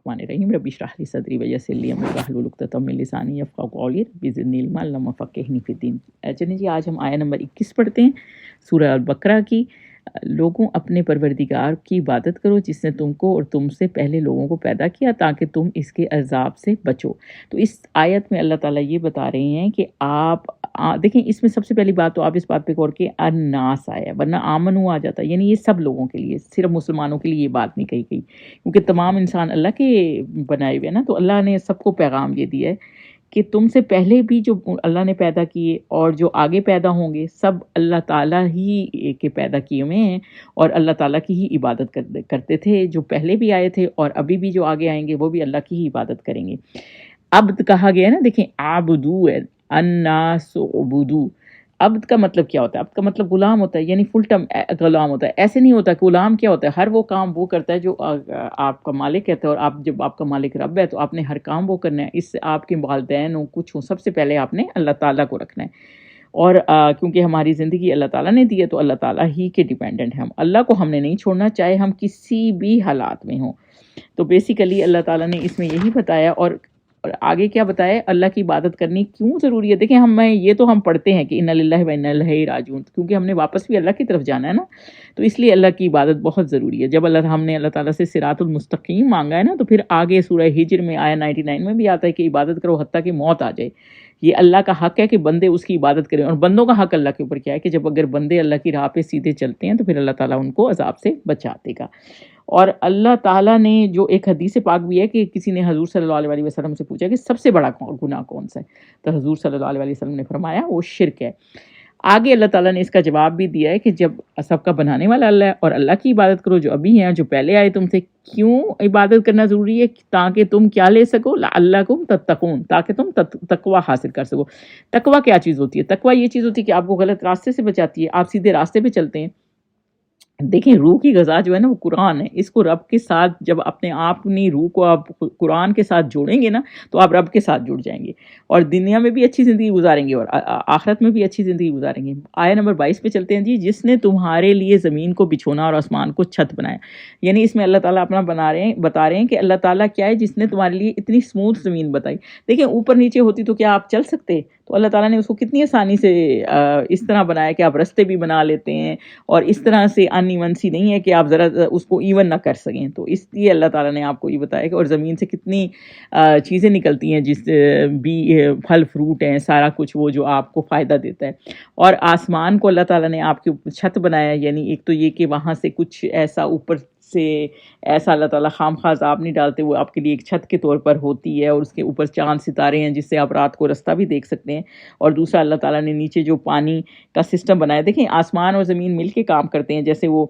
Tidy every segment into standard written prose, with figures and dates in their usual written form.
الرحمن الرحیم رب اشرح لی صدری ویسر لی امری واحلل عقدۃ من لسانی یفقہوا قولی رب زدنی علما اللہم فقہنی فی الدین۔ چلیے جی آج ہم آیہ نمبر 21 پڑھتے ہیں سورہ البقرہ کی۔ لوگوں اپنے پروردگار کی عبادت کرو جس نے تم کو اور تم سے پہلے لوگوں کو پیدا کیا تاکہ تم اس کے عذاب سے بچو۔ تو اس آیت میں اللہ تعالیٰ یہ بتا رہے ہیں کہ آپ دیکھیں، اس میں سب سے پہلی بات تو آپ اس بات پہ غور کہ الناس آیا، ورنہ آمنو آ جاتا، یعنی یہ سب لوگوں کے لیے، صرف مسلمانوں کے لیے یہ بات نہیں کہی گئی، کیونکہ تمام انسان اللہ کے بنائے ہوئے ہیں نا، تو اللہ نے سب کو پیغام یہ دیا ہے کہ تم سے پہلے بھی جو اللہ نے پیدا کیے اور جو آگے پیدا ہوں گے سب اللہ تعالیٰ ہی کے پیدا کیے ہوئے ہیں، اور اللہ تعالیٰ کی ہی عبادت کرتے تھے، جو پہلے بھی آئے تھے اور ابھی بھی جو آگے آئیں گے وہ بھی اللہ کی ہی عبادت کریں گے۔ عبد کہا گیا ہے نا، دیکھیں عبدو ہے، الناس عبدو۔ عبد کا مطلب کیا ہوتا ہے؟ عبد کا مطلب غلام ہوتا ہے، یعنی فل ٹائم غلام ہوتا ہے۔ ایسے نہیں ہوتا کہ غلام کیا ہوتا ہے، ہر وہ کام وہ کرتا ہے جو آپ کا مالک کہتا ہے، اور آپ جب آپ کا مالک رب ہے تو آپ نے ہر کام وہ کرنا ہے، اس سے آپ کے والدین ہوں کچھ ہوں، سب سے پہلے آپ نے اللہ تعالیٰ کو رکھنا ہے، اور کیونکہ ہماری زندگی اللہ تعالیٰ نے دی ہے تو اللہ تعالیٰ ہی کے ڈیپینڈنٹ ہیں ہم، اللہ کو ہم نے نہیں چھوڑنا چاہے ہم کسی بھی حالات میں ہوں۔ تو بیسیکلی اللہ تعالیٰ نے اس میں یہی بتایا، اور آگے کیا بتایا، اللہ کی عبادت کرنی کیوں ضروری ہے۔ دیکھیں یہ تو ہم پڑھتے ہیں کہ انا للہ و انا الیہ راجعون، کیونکہ ہم نے واپس بھی اللہ کی طرف جانا ہے نا، تو اس لیے اللہ کی عبادت بہت ضروری ہے۔ جب ہم نے اللہ تعالیٰ سے صراط المستقیم مانگا ہے نا، تو پھر آگے سورہ ہجر میں آیا 99 میں بھی آتا ہے کہ عبادت کرو حتیٰ کہ موت آ جائے۔ یہ اللہ کا حق ہے کہ بندے اس کی عبادت کریں، اور بندوں کا حق اللہ کے اوپر کیا ہے کہ جب اگر بندے اللہ کی راہ پہ سیدھے چلتے ہیں تو پھر اللہ تعالیٰ ان کو عذاب سے بچا دے گا۔ اور اللہ تعالیٰ نے جو ایک حدیث پاک بھی ہے کہ کسی نے حضور صلی اللہ علیہ وسلم سے پوچھا کہ سب سے بڑا گناہ کون سا ہے، تو حضور صلی اللہ علیہ وسلم نے فرمایا وہ شرک ہے۔ آگے اللہ تعالیٰ نے اس کا جواب بھی دیا ہے کہ جب سب کا بنانے والا اللہ ہے، اور اللہ کی عبادت کرو جو ابھی ہیں جو پہلے آئے تم سے۔ کیوں عبادت کرنا ضروری ہے؟ تاکہ تم کیا لے سکو، لعلکم تتقون، تاکہ تم تقوی حاصل کر سکو۔ تقوی کیا چیز ہوتی ہے؟ تقوی یہ چیز ہوتی ہے کہ آپ کو غلط راستے سے بچاتی ہے، آپ سیدھے راستے پہ چلتے ہیں۔ دیکھیں روح کی غذا جو ہے نا وہ قرآن ہے، اس کو رب کے ساتھ جب اپنی روح کو آپ قرآن کے ساتھ جوڑیں گے نا تو آپ رب کے ساتھ جڑ جائیں گے، اور دنیا میں بھی اچھی زندگی گزاریں گے اور آخرت میں بھی اچھی زندگی گزاریں گے۔ آیہ نمبر 22 پہ چلتے ہیں جی۔ جس نے تمہارے لیے زمین کو بچھونا اور آسمان کو چھت بنایا، یعنی اس میں اللہ تعالیٰ اپنا بتا رہے ہیں کہ اللہ تعالیٰ کیا ہے جس نے تمہارے لیے اتنی اسموتھ زمین بتائی۔ دیکھیں اوپر نیچے ہوتی تو کیا آپ چل سکتے؟ تو اللہ تعالیٰ نے اس کو کتنی آسانی سے اس طرح بنایا کہ آپ رستے بھی بنا لیتے ہیں، اور اس طرح سے ان ایون سی نہیں ہے کہ آپ ذرا اس کو ایون نہ کر سکیں۔ تو اس لیے اللہ تعالیٰ نے آپ کو یہ بتایا کہ اور زمین سے کتنی چیزیں نکلتی ہیں، جس بھی پھل فروٹ ہیں، سارا کچھ وہ جو آپ کو فائدہ دیتا ہے۔ اور آسمان کو اللہ تعالیٰ نے آپ کے اوپر چھت بنایا، یعنی ایک تو یہ کہ وہاں سے کچھ ایسا اوپر سے ایسا اللہ تعالیٰ خام خواہ آپ نہیں ڈالتے، وہ آپ کے لیے ایک چھت کے طور پر ہوتی ہے، اور اس کے اوپر چاند ستارے ہیں جس سے آپ رات کو رستہ بھی دیکھ سکتے ہیں۔ اور دوسرا اللہ تعالیٰ نے نیچے جو پانی کا سسٹم بنایا، دیکھیں آسمان اور زمین مل کے کام کرتے ہیں، جیسے وہ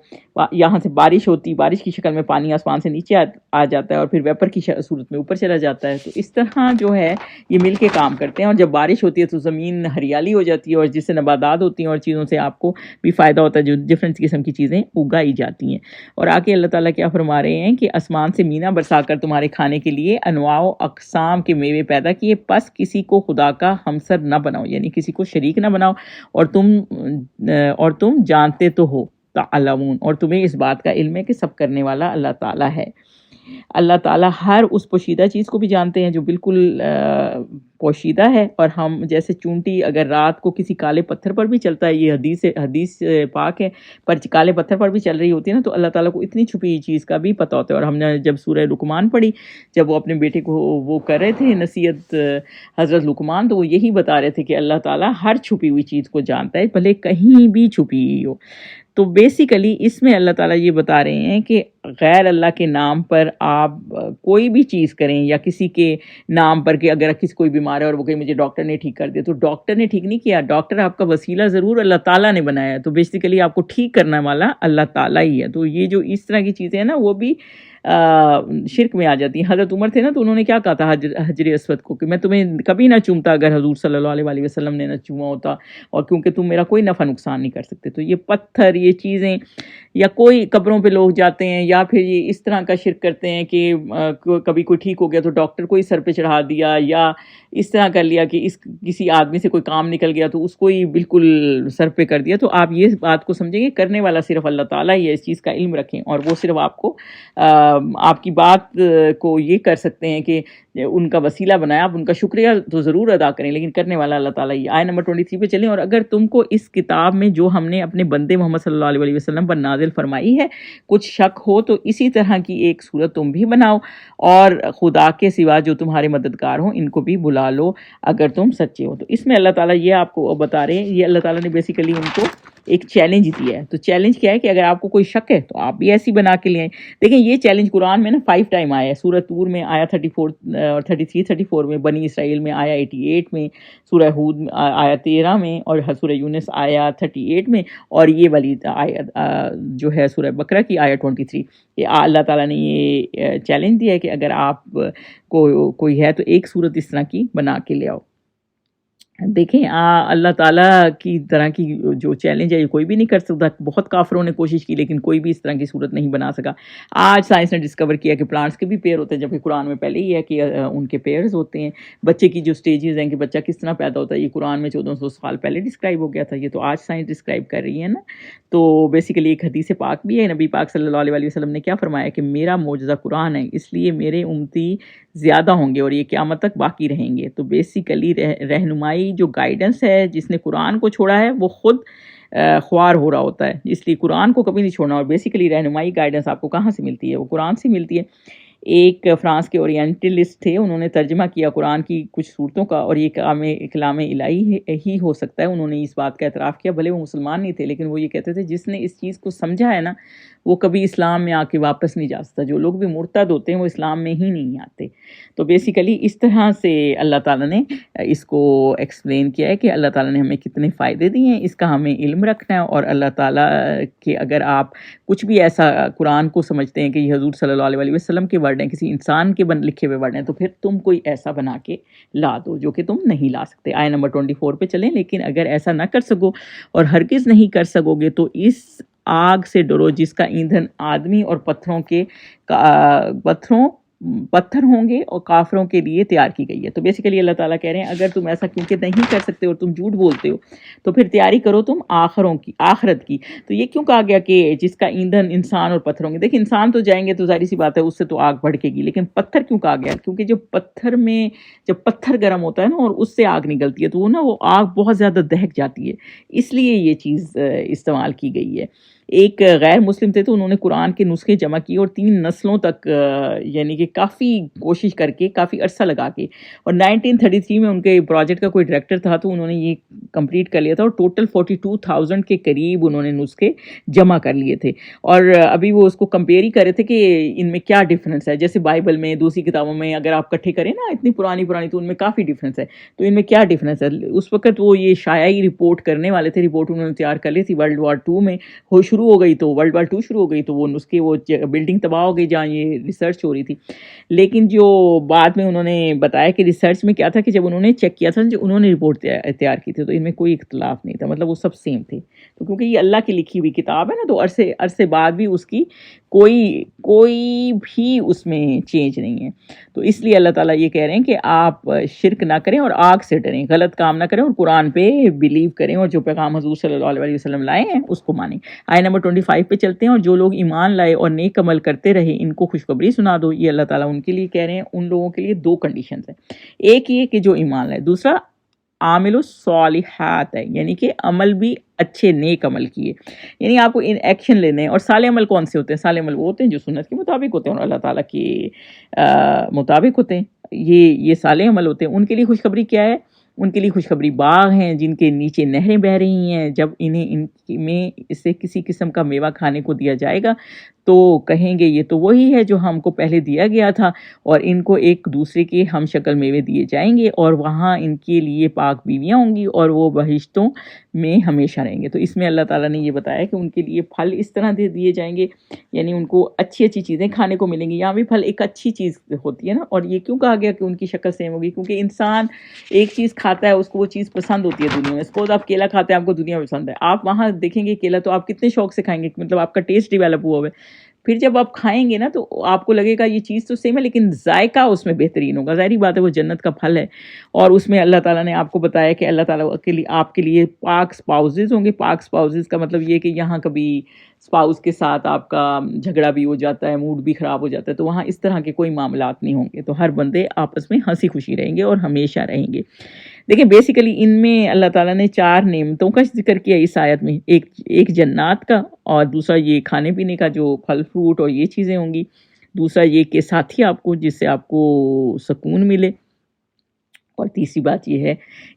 یہاں سے بارش ہوتی، بارش کی شکل میں پانی آسمان سے نیچے آ جاتا ہے اور پھر ویپر کی صورت میں اوپر چلا جاتا ہے، تو اس طرح جو ہے یہ مل کے کام کرتے ہیں۔ اور جب بارش ہوتی ہے تو زمین ہریالی ہو جاتی ہے، اور جس سے نباتات ہوتی ہیں اور چیزوں سے آپ کو بھی فائدہ ہوتا ہے، جو ڈفرینٹ قسم کی چیزیں اگائی جاتی ہیں۔ اور آگے اللہ تعالیٰ کیا فرما رہے ہیں کہ آسمان سے مینا برسا کر تمہارے کھانے کے لیے انواع و اقسام کے میوے پیدا کیے، پس کسی کو خدا کا ہمسر نہ بناؤ، یعنی کسی کو شریک نہ بناؤ، اور تم جانتے تو ہو، تعلمون، اور تمہیں اس بات کا علم ہے کہ سب کرنے والا اللہ تعالیٰ ہے۔ اللہ تعالیٰ ہر اس پوشیدہ چیز کو بھی جانتے ہیں جو بالکل پوشیدہ ہے، اور ہم جیسے چونٹی اگر رات کو کسی کالے پتھر پر بھی چلتا ہے، یہ حدیث پاک ہے، پر کالے پتھر پر بھی چل رہی ہوتی ہے نا، تو اللہ تعالیٰ کو اتنی چھپی چیز کا بھی پتہ ہوتا ہے۔ اور ہم نے جب سورہ لقمان پڑھی، جب وہ اپنے بیٹے کو وہ کر رہے تھے نصیحت حضرت لقمان، تو وہ یہی بتا رہے تھے کہ اللہ تعالیٰ ہر چھپی ہوئی چیز کو جانتا ہے، بھلے کہیں بھی چھپی ہوئی ہو۔ تو بیسیکلی اس میں اللہ تعالیٰ یہ بتا رہے ہیں کہ غیر اللہ کے نام پر آپ کوئی بھی چیز کریں، یا کسی کے نام پر کہ اگر کسی کوئی بیمار ہے اور وہ کہیں مجھے ڈاکٹر نے ٹھیک کر دیا، تو ڈاکٹر نے ٹھیک نہیں کیا، ڈاکٹر آپ کا وسیلہ ضرور اللہ تعالیٰ نے بنایا ہے، تو بیسیکلی آپ کو ٹھیک کرنے والا اللہ تعالیٰ ہی ہے۔ تو یہ جو اس طرح کی چیزیں ہیں نا وہ بھی شرک میں آ جاتی ہیں۔ حضرت عمر تھے نا، تو انہوں نے کیا کہا تھا حجر اسود کو کہ میں تمہیں کبھی نہ چومتا اگر حضور صلی اللہ علیہ وسلم نے نہ چوما ہوتا، اور کیونکہ تم میرا کوئی نفع نقصان نہیں کر سکتے۔ تو یہ پتھر، یہ چیزیں، یا کوئی قبروں پہ لوگ جاتے ہیں، یا پھر یہ اس طرح کا شرک کرتے ہیں کہ کبھی کوئی ٹھیک ہو گیا تو ڈاکٹر کو ہی سر پہ چڑھا دیا، یا اس طرح کر لیا کہ کسی آدمی سے کوئی کام نکل گیا تو اس کو ہی بالکل سر پہ کر دیا۔ تو آپ یہ بات کو سمجھیں گے کرنے والا صرف اللہ تعالیٰ ہی ہے، اس چیز کا علم رکھیں، اور وہ صرف آپ کو آپ کی بات کو یہ کر سکتے ہیں کہ ان کا وسیلہ بنایا. آپ ان کا شکریہ تو ضرور ادا کریں, لیکن کرنے والا اللہ تعالیٰ ہی. آیت نمبر 23 پہ چلیں. اور اگر تم کو اس کتاب میں جو ہم نے اپنے بندے محمد صلی اللہ علیہ وسلم پر نازل فرمائی ہے کچھ شک ہو تو اسی طرح کی ایک صورت تم بھی بناؤ, اور خدا کے سوا جو تمہارے مددگار ہوں ان کو بھی بلا لو اگر تم سچے ہو. تو اس میں اللہ تعالیٰ یہ آپ کو بتا رہے ہیں, یہ اللہ تعالیٰ نے بیسیکلی ان کو ایک چیلنج دیا ہے. تو چیلنج کیا ہے کہ اگر آپ کو کوئی شک ہے تو آپ بھی ایسی بنا کے لے آئیں. دیکھیں یہ چیلنج قرآن میں نا 5 ٹائم آیا ہے. سورہ طور میں آیا 34 اور 34 میں, بنی اسرائیل میں آیا 88 میں, سورہ ہود آیا 13 میں, اور سورہ یونس آیا 38 میں, اور یہ والی آیت جو ہے سورہ بقرہ کی آیا 23. یہ اللہ تعالیٰ نے یہ چیلنج دیا ہے کہ اگر آپ کو کوئی ہے تو ایک صورت اس طرح کی بنا کے لے آؤ. دیکھیں اللہ تعالیٰ کی طرح کی جو چیلنج ہے یہ کوئی بھی نہیں کر سکتا. بہت کافروں نے کوشش کی لیکن کوئی بھی اس طرح کی صورت نہیں بنا سکا. آج سائنس نے ڈسکور کیا کہ پلانٹس کے بھی پیر ہوتے ہیں, جبکہ قرآن میں پہلے ہی ہے کہ ان کے پیئرز ہوتے ہیں. بچے کی جو سٹیجز ہیں کہ بچہ کس طرح پیدا ہوتا ہے یہ قرآن میں 1400 سال پہلے ڈسکرائب ہو گیا تھا. یہ تو آج سائنس ڈسکرائب کر رہی ہے نا. تو بیسیکلی ایک حدیث پاک بھی ہے, نبی پاک صلی اللہ علیہ وسلم نے کیا فرمایا کہ میرا معجزہ قرآن ہے, اس لیے میرے امتی زیادہ ہوں گے اور یہ قیامت تک باقی رہیں گے. تو بیسیکلی رہنمائی جو گائیڈنس ہے جس نے قرآن کو چھوڑا ہے وہ خود خوار ہو رہا ہوتا ہے, اس لیے قرآن کو کبھی نہیں چھوڑنا. اور بیسیکلی رہنمائی گائیڈنس آپ کو کہاں سے ملتی ہے؟ وہ قرآن سے ملتی ہے. ایک فرانس کے اورینٹلسٹ تھے, انہوں نے ترجمہ کیا قرآن کی کچھ صورتوں کا, اور یہ کلام الہی ہی ہو سکتا ہے. انہوں نے اس بات کا اعتراف کیا, بھلے وہ مسلمان نہیں تھے لیکن وہ یہ کہتے تھے جس نے اس چیز کو سمجھا ہے نا وہ کبھی اسلام میں آ کے واپس نہیں جا سکتا. جو لوگ بھی مرتد ہوتے ہیں وہ اسلام میں ہی نہیں آتے. تو بیسیکلی اس طرح سے اللہ تعالیٰ نے اس کو ایکسپلین کیا ہے کہ اللہ تعالیٰ نے ہمیں کتنے فائدے دیے ہیں, اس کا ہمیں علم رکھنا ہے. اور اللہ تعالیٰ کہ اگر آپ کچھ بھی ایسا قرآن کو سمجھتے ہیں کہ یہ حضور صلی اللہ علیہ وسلم کے ورڈ ہیں, کسی انسان کے لکھے ہوئے ورڈ ہیں, تو پھر تم کوئی ایسا بنا کے لا دو جو کہ تم نہیں لا سکتے. آیت نمبر 24 پہ چلیں. لیکن اگر ایسا نہ کر سکو اور ہرگز نہیں کر سکو گے تو اس آگ سے ڈرو جس کا ایندھن آدمی اور پتھر ہوں گے اور کافروں کے لیے تیار کی گئی ہے. تو بیسیکلی اللہ تعالیٰ کہہ رہے ہیں اگر تم ایسا کیونکہ نہیں کر سکتے اور تم جھوٹ بولتے ہو تو پھر تیاری کرو تم آخرت کی. تو یہ کیوں کہا گیا کہ جس کا ایندھن انسان اور پتھر ہوں گے؟ دیکھیں انسان تو جائیں گے تو ظاہری سی بات ہے اس سے تو آگ بھڑکے گی, لیکن پتھر کیوں کہا گیا؟ کیونکہ جب پتھر گرم ہوتا ہے نا اور اس سے آگ نکلتی ہے تو وہ آگ بہت زیادہ دہک جاتی ہے, اس لیے یہ چیز استعمال کی گئی ہے. ایک غیر مسلم تھے تو انہوں نے قرآن کے نسخے جمع کیے اور 3 نسلوں تک یعنی کہ کافی کوشش کر کے کافی عرصہ لگا کے, اور 1933 میں ان کے پروجیکٹ کا کوئی ڈائریکٹر تھا تو انہوں نے یہ کمپلیٹ کر لیا تھا, اور ٹوٹل 42,000 کے قریب انہوں نے نسخے جمع کر لیے تھے. اور ابھی وہ اس کو کمپیئر ہی کر رہے تھے کہ ان میں کیا ڈفرینس ہے. جیسے بائبل میں دوسری کتابوں میں اگر آپ کٹھے کریں نا اتنی پرانی تو ان میں کافی ڈفرینس ہے. تو ان میں کیا ڈفرینس ہے؟ اس وقت وہ یہ شائعی رپورٹ کرنے والے تھے, رپورٹ انہوں نے تیار کر لی تھی. ورلڈ وار 2 میں شروع ہو گئی تو ورلڈ وار 2 شروع ہو گئی تو وہ نسخے وہ بلڈنگ تباہ ہو گئی جہاں یہ ریسرچ ہو رہی تھی. لیکن جو بعد میں انہوں نے بتایا کہ ریسرچ میں کیا تھا کہ جب انہوں نے چیک کیا تھا جو انہوں نے رپورٹ تیار کی تھی تو ان میں کوئی اختلاف نہیں تھا, مطلب وہ سب سیم تھے. تو کیونکہ یہ اللہ کی لکھی ہوئی کتاب ہے نا تو عرصے بعد بھی اس کی کوئی بھی اس میں چینج نہیں ہے. تو اس لیے اللہ تعالیٰ یہ کہہ رہے ہیں کہ آپ شرک نہ کریں اور آگ سے ڈریں, غلط کام نہ کریں اور قرآن پہ بلیو کریں, اور جو پیغام حضور صلی اللہ علیہ وسلم لائے ہیں اس کو مانیں. آیت نمبر 25 پہ چلتے ہیں. اور جو لوگ ایمان لائے اور نیک عمل کرتے رہے ان کو خوشخبری سنا دو. یہ اللہ تعالیٰ ان کے لیے کہہ رہے ہیں, ان لوگوں کے لیے 2 کنڈیشنز ہیں. ایک یہ کہ جو ایمان لائے, دوسرا عامل الصالحات ہے, یعنی کہ عمل بھی اچھے نیک عمل کیے. یعنی آپ کو ان ایکشن لینے ہیں. اور صالح عمل کون سے ہوتے ہیں؟ صالح عمل وہ ہوتے ہیں جو سنت کے مطابق ہوتے ہیں اور اللہ تعالیٰ کے مطابق ہوتے ہیں. یہ صالح عمل ہوتے ہیں. ان کے لیے خوشخبری کیا ہے؟ ان کے لیے خوشخبری باغ ہیں جن کے نیچے نہریں بہہ رہی ہیں. جب انہیں ان میں اس سے کسی قسم کا میوہ کھانے کو دیا جائے گا تو کہیں گے یہ تو وہی ہے جو ہم کو پہلے دیا گیا تھا, اور ان کو ایک دوسرے کے ہم شکل میوے دیے جائیں گے, اور وہاں ان کے لیے پاک بیویاں ہوں گی اور وہ بہشتوں میں ہمیشہ رہیں گے. تو اس میں اللہ تعالیٰ نے یہ بتایا کہ ان کے لیے پھل اس طرح دے دیے جائیں گے, یعنی ان کو اچھی چیزیں کھانے کو ملیں گی. یہاں بھی پھل ایک اچھی چیز ہوتی ہے نا. اور یہ کیوں کہا گیا کہ ان کی شکل سیم ہوگی؟ کیونکہ انسان ایک چیز کھاتا ہے اس کو وہ چیز پسند ہوتی ہے دنیا میں. سپوز آپ کیلا کھاتے ہیں, آپ کو دنیا میں پسند ہے, آپ وہاں دیکھیں گے کیلا تو آپ کتنے شوق سے کھائیں گے, مطلب آپ کا ٹیسٹ ڈیولپ ہوا ہے. پھر جب آپ کھائیں گے نا تو آپ کو لگے گا یہ چیز تو سیم ہے لیکن ذائقہ اس میں بہترین ہوگا. ظاہری بات ہے وہ جنت کا پھل ہے, اور اس میں اللہ تعالیٰ نے آپ کو بتایا کہ اللہ تعالیٰ کے لیے آپ کے لیے پاک اسپاؤزز ہوں گے. پاک اسپاؤزز کا مطلب یہ کہ یہاں کبھی اسپاؤز کے ساتھ آپ کا جھگڑا بھی ہو جاتا ہے, موڈ بھی خراب ہو جاتا ہے, تو وہاں اس طرح کے کوئی معاملات نہیں ہوں گے. تو ہر بندے آپس میں ہنسی خوشی رہیں گے اور ہمیشہ رہیں گے. دیکھیں بیسیکلی ان میں اللہ تعالیٰ نے 4 نعمتوں کا ذکر کیا اس آیت میں. ایک جنات کا, اور دوسرا یہ کھانے پینے کا جو پھل فروٹ اور یہ چیزیں ہوں گی, دوسرا یہ کہ ساتھی آپ کو جس سے آپ کو سکون ملے, اور تیسری بات یہ ہے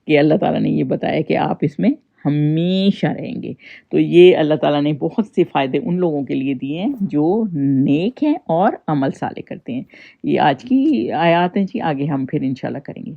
کہ اللہ تعالیٰ نے یہ بتایا کہ آپ اس میں ہمیشہ رہیں گے. تو یہ اللہ تعالیٰ نے بہت سے فائدے ان لوگوں کے لیے دیے ہیں جو نیک ہیں اور عمل صالح کرتے ہیں. یہ آج کی آیات ہیں جی, آگے ہم پھر انشاءاللہ کریں گے.